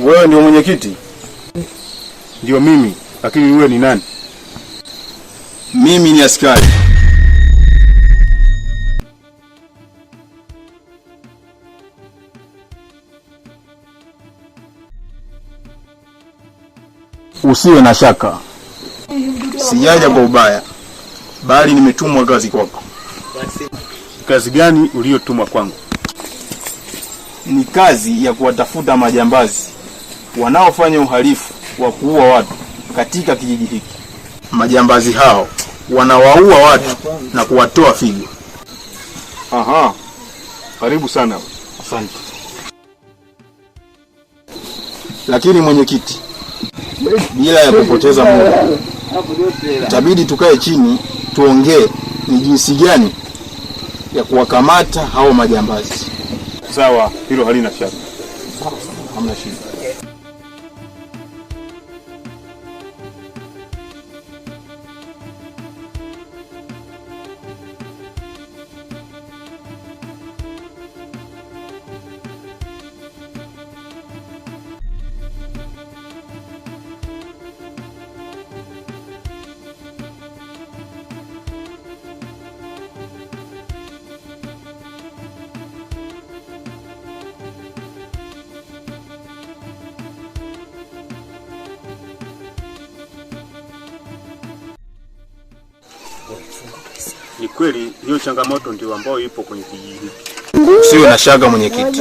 Wewe ndio mwenyekiti? Ndio mimi, lakini wewe ni nani? Mimi ni askari. Usiwe na shaka. Sijaja kwa ubaya, bali nimetumwa kazi kwako. Kazi gani uliyotumwa kwangu? Ni kazi ya kuwatafuta majambazi wanaofanya uhalifu wa kuua watu katika kijiji hiki. Majambazi hao wanawaua watu na kuwatoa figo. Aha. Karibu sana. Asante. Lakini mwenyekiti, bila ya kupoteza muda, itabidi tukae chini tuongee ni jinsi gani ya kuwakamata hao majambazi. Sawa, hilo halina shaka. Sawa, hamna shida. Ni kweli hiyo changamoto ndio ambayo ipo kwenye kijiji hiki. Usiwe na shaka mwenyekiti.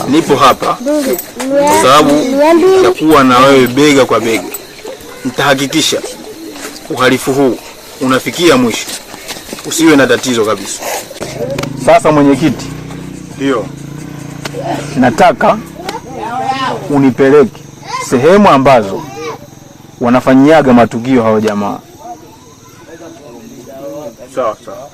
Nipo hapa kwa sababu ya kuwa na wewe bega kwa bega. Nitahakikisha uhalifu huu unafikia mwisho. Usiwe na tatizo kabisa. Sasa mwenyekiti, Ndio. nataka unipeleke sehemu ambazo wanafanyiaga matukio hao jamaa. Sawa sawa.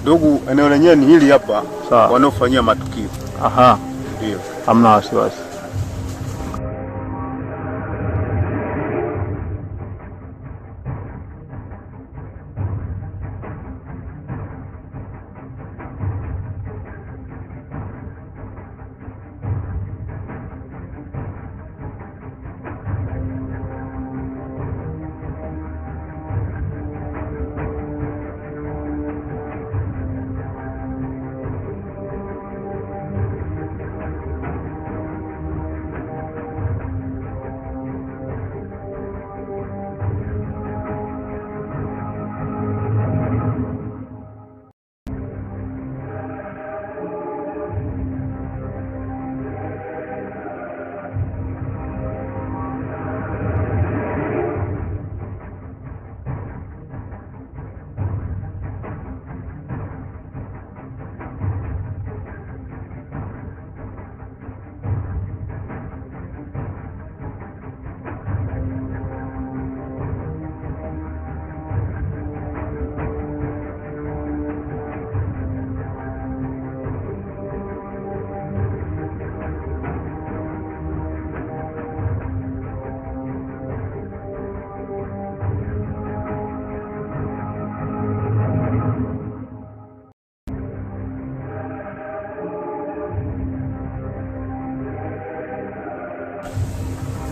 Ndugu, eneo lenyewe ni hili hapa. Sawa. Wanaofanyia matukio. Aha. Ndio. Hamna wasiwasi.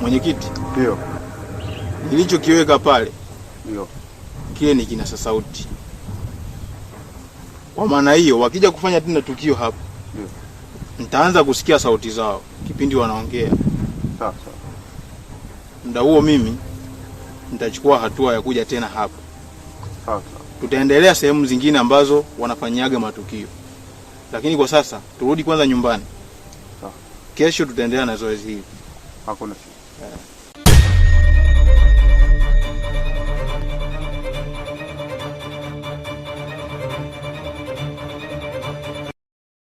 Mwenyekiti, ndio nilichokiweka pale ndio kile ni kinasa sauti. Kwa maana hiyo wakija kufanya tena tukio hapa, ndio nitaanza kusikia sauti zao kipindi wanaongea. sawa. Muda huo mimi nitachukua hatua ya kuja tena hapa. Sawa. Tutaendelea sehemu zingine ambazo wanafanyaga matukio. Lakini kwa sasa turudi kwanza nyumbani. Sawa. Kesho tutaendelea na zoezi hili. Hakuna shida.